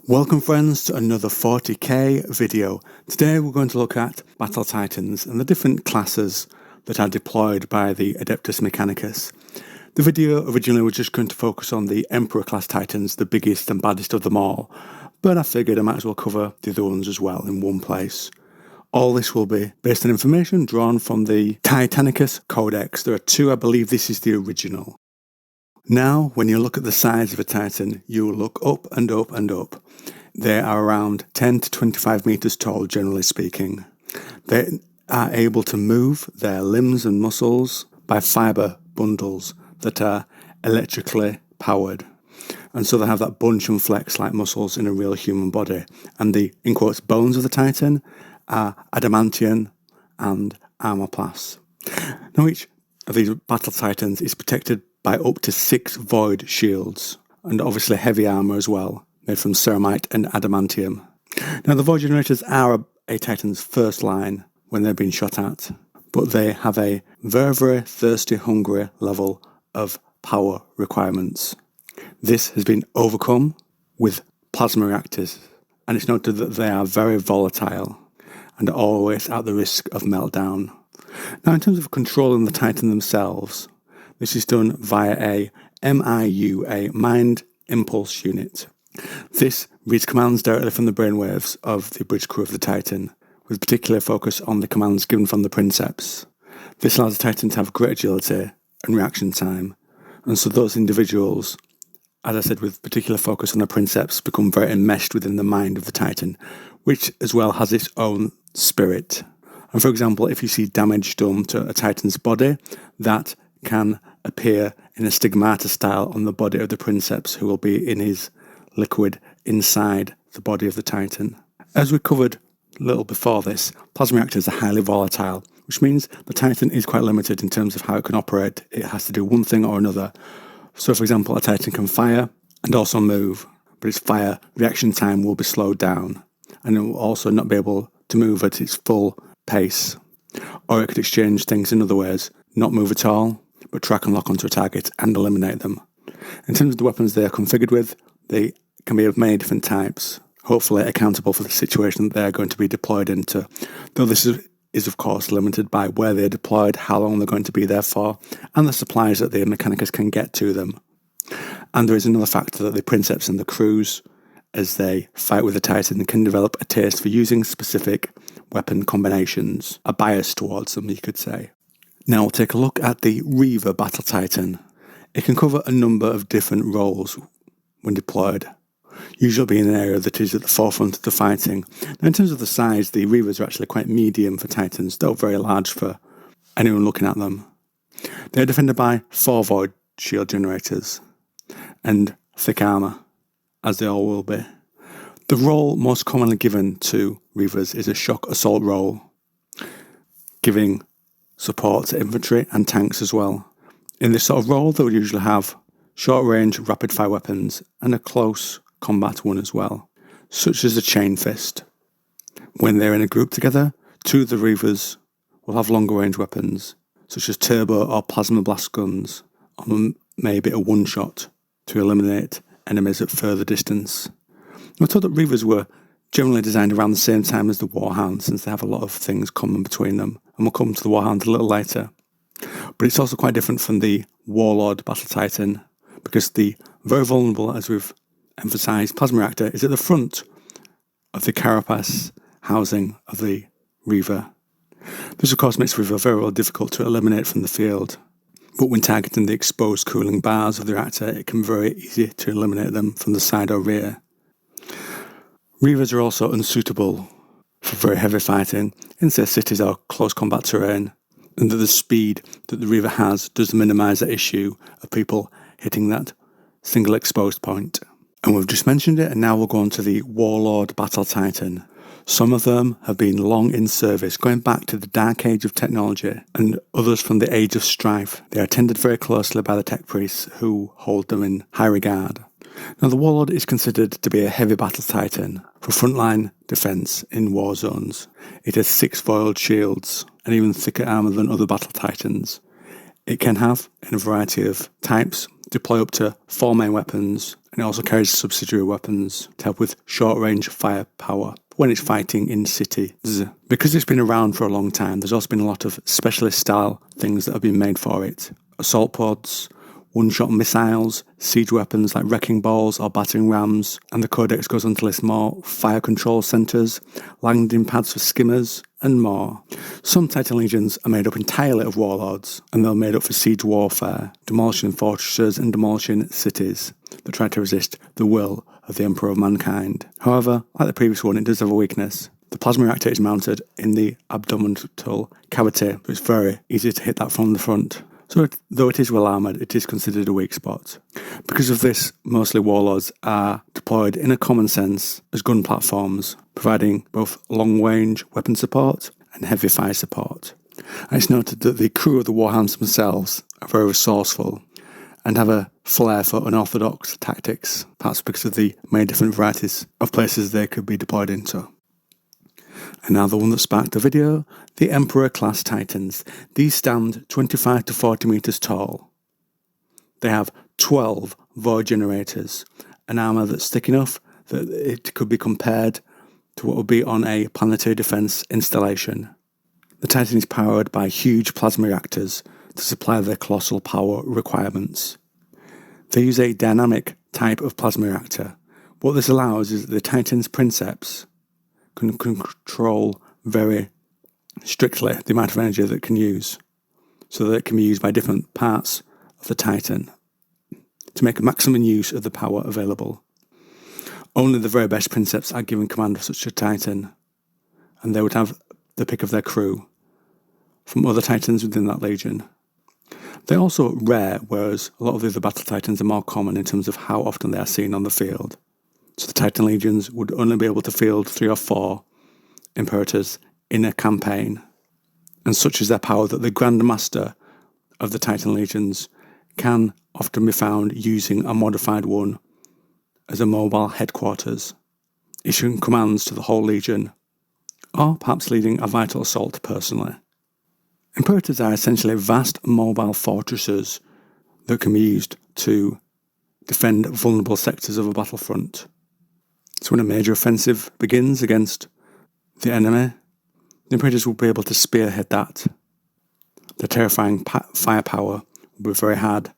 Welcome friends to another 40k video. Today we're going to look at Battle Titans and the different classes that are deployed by the Adeptus Mechanicus. The video originally was just going to focus on the Emperor-class Titans, the biggest and baddest of them all, but I figured I might as well cover the other ones as well in one place. All this will be based on information drawn from the Mechanicus Codex. There are two, I believe this is the original. Now, when you look at the size of a Titan, you will look up and up and up. They are around 10 to 25 meters tall, generally speaking. They are able to move their limbs and muscles by fiber bundles that are electrically powered. And so they have that bunch and flex like muscles in a real human body. And the, in quotes, bones of the Titan are adamantium and armor-class. Now, each of these battle Titans is protected by up to 6 void shields, and obviously heavy armour as well, made from ceramite and adamantium. Now the void generators are a Titan's first line when they're being shot at, but they have a very, very thirsty, hungry level of power requirements. This has been overcome with plasma reactors, and it's noted that they are very volatile and are always at the risk of meltdown. Now in terms of controlling the Titan themselves, this is done via a MIU, a Mind Impulse Unit. This reads commands directly from the brainwaves of the bridge crew of the Titan, with particular focus on the commands given from the Princeps. This allows the Titan to have great agility and reaction time, and so those individuals, as I said, with particular focus on the Princeps, become very enmeshed within the mind of the Titan, which as well has its own spirit. And for example, if you see damage done to a Titan's body, that can appear in a stigmata style on the body of the Princeps, who will be in his liquid inside the body of the Titan. As we covered a little before this, plasma reactors are highly volatile, which means the Titan is quite limited in terms of how it can operate. It has to do one thing or another. So for example, a Titan can fire and also move, but its fire reaction time will be slowed down, and it will also not be able to move at its full pace. Or it could exchange things in other ways, not move at all, but track and lock onto a target and eliminate them. In terms of the weapons they are configured with, they can be of many different types, hopefully accountable for the situation that they are going to be deployed into, though this is of course limited by where they are deployed, how long they're going to be there for, and the supplies that the Mechanicus can get to them. And there is another factor that the Princeps and the crews, as they fight with the Titan, can develop a taste for using specific weapon combinations, a bias towards them, you could say. Now we'll take a look at the Reaver Battle Titan. It can cover a number of different roles when deployed, usually being an area that is at the forefront of the fighting. Now in terms of the size, the Reavers are actually quite medium for Titans, though very large for anyone looking at them. They are defended by 4 void shield generators and thick armour, as they all will be. The role most commonly given to Reavers is a shock assault role, giving support to infantry and tanks as well. In this sort of role, they would usually have short-range, rapid-fire weapons and a close combat one as well, such as a chain fist. When they're in a group together, 2 of the Reavers will have longer-range weapons, such as turbo or plasma blast guns, or maybe a one-shot to eliminate enemies at further distance. We're told that Reavers were generally designed around the same time as the Warhound, since they have a lot of things common between them, and we'll come to the Warhound a little later. But it's also quite different from the Warlord Battle Titan, because the very vulnerable, as we've emphasised, plasma reactor is at the front of the carapace housing of the Reaver. This of course makes the Reaver very well difficult to eliminate from the field, but when targeting the exposed cooling bars of the reactor, it can be very easy to eliminate them from the side or rear. Reavers are also unsuitable for very heavy fighting in, say, cities or close combat terrain, and that the speed that the Reaver has does minimise the issue of people hitting that single exposed point. And we've just mentioned it, and now we'll go on to the Warlord Battle Titan. Some of them have been long in service, going back to the dark age of technology, and others from the age of strife. They are tended very closely by the tech priests, who hold them in high regard. Now the Warlord is considered to be a heavy battle Titan for frontline defence in war zones. It has 6 foiled shields and even thicker armour than other battle Titans. It can have, in a variety of types, deploy up to 4 main weapons, and it also carries subsidiary weapons to help with short-range firepower when it's fighting in cities. Because it's been around for a long time, there's also been a lot of specialist-style things that have been made for it. Assault pods, one-shot missiles, siege weapons like wrecking balls or battering rams, and the codex goes on to list more fire control centres, landing pads for skimmers, and more. Some Titan Legions are made up entirely of warlords, and they're made up for siege warfare, demolishing fortresses and demolishing cities that try to resist the will of the Emperor of Mankind. However, like the previous one, it does have a weakness. The plasma reactor is mounted in the abdominal cavity, but it's very easy to hit that from the front. So though it is well armoured, it is considered a weak spot. Because of this, mostly warlords are deployed in a common sense as gun platforms, providing both long-range weapon support and heavy fire support. And it's noted that the crew of the Warhounds themselves are very resourceful and have a flair for unorthodox tactics, perhaps because of the many different varieties of places they could be deployed into. And now the one that sparked the video, the Emperor-class Titans. These stand 25 to 40 metres tall. They have 12 void generators, an armour that's thick enough that it could be compared to what would be on a planetary defence installation. The Titan is powered by huge plasma reactors to supply their colossal power requirements. They use a dynamic type of plasma reactor. What this allows is that the Titan's princeps can control very strictly the amount of energy that it can use, so that it can be used by different parts of the Titan to make maximum use of the power available. Only the very best princeps are given command of such a Titan, and they would have the pick of their crew from other Titans within that legion. They're also rare, whereas a lot of the other battle Titans are more common in terms of how often they are seen on the field. So the Titan Legions would only be able to field 3 or 4 Imperators in a campaign, and such is their power that the Grand Master of the Titan Legions can often be found using a modified one as a mobile headquarters, issuing commands to the whole Legion, or perhaps leading a vital assault personally. Imperators are essentially vast mobile fortresses that can be used to defend vulnerable sectors of a battlefront. So when a major offensive begins against the enemy, the Imperators will be able to spearhead that. The terrifying firepower will be very hard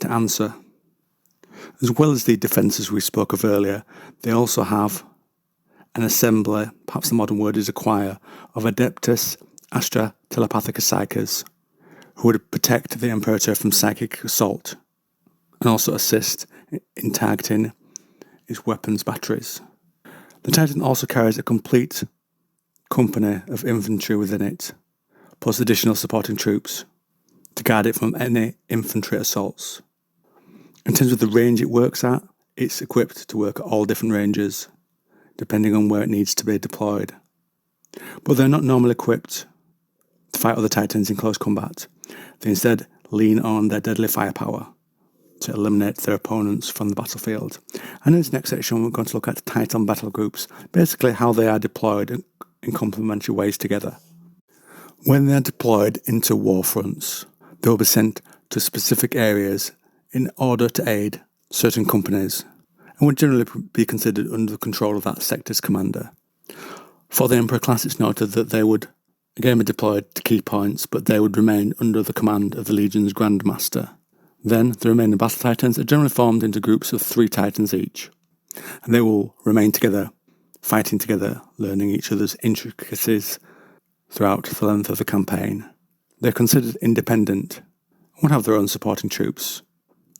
to answer. As well as the defences we spoke of earlier, they also have an assembly, perhaps the modern word is a choir, of Adeptus Astra Telepathicus Psychers, who would protect the Imperator from psychic assault, and also assist in targeting his weapons batteries. The Titan also carries a complete company of infantry within it, plus additional supporting troops to guard it from any infantry assaults. In terms of the range it works at, it's equipped to work at all different ranges, depending on where it needs to be deployed. But they're not normally equipped to fight other Titans in close combat. They instead lean on their deadly firepower to eliminate their opponents from the battlefield. And in this next section, we're going to look at Titan battle groups, basically how they are deployed in complementary ways together. When they are deployed into war fronts, they will be sent to specific areas in order to aid certain companies, and would generally be considered under the control of that sector's commander. For the Emperor class, it's noted that they would again be deployed to key points, but they would remain under the command of the Legion's Grand Master. Then, the remaining battle Titans are generally formed into groups of 3 Titans each, and they will remain together, fighting together, learning each other's intricacies throughout the length of the campaign. They're considered independent and would have their own supporting troops,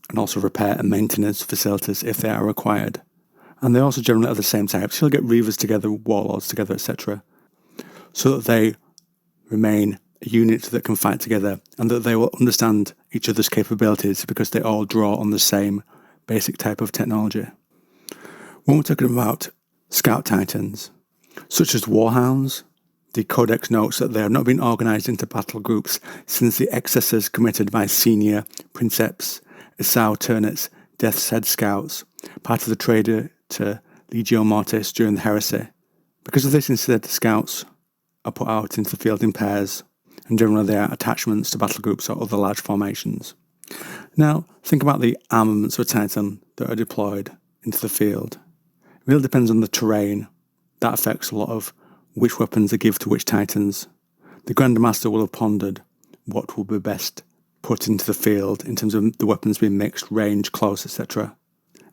and also repair and maintenance facilities if they are required. And they also generally are the same type, so you'll get Reavers together, Warlords together, etc., so that they remain a unit that can fight together, and that they will understand each other's capabilities because they all draw on the same basic type of technology. When we're talking about Scout Titans, such as Warhounds, the Codex notes that they have not been organised into battle groups since the excesses committed by senior Princeps, Esau Turnets, Death's Head Scouts, part of the traitor to Legio Mortis during the heresy. Because of this, instead, Scouts are put out into the field in pairs, and generally they are attachments to battle groups or other large formations. Now, think about the armaments of a Titan that are deployed into the field. It really depends on the terrain. That affects a lot of which weapons are given to which Titans. The Grandmaster will have pondered what will be best put into the field in terms of the weapons being mixed, range, close, etc.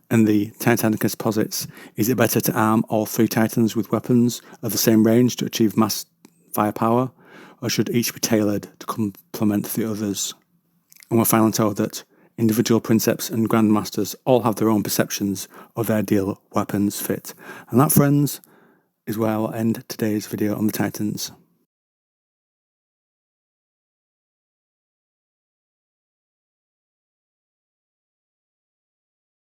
And the Titanicus posits, is it better to arm all 3 Titans with weapons of the same range to achieve mass firepower, or should each be tailored to complement the others? And we're finally told that individual Princeps and Grandmasters all have their own perceptions of their ideal weapons fit. And that, friends, is where I'll end today's video on the Titans.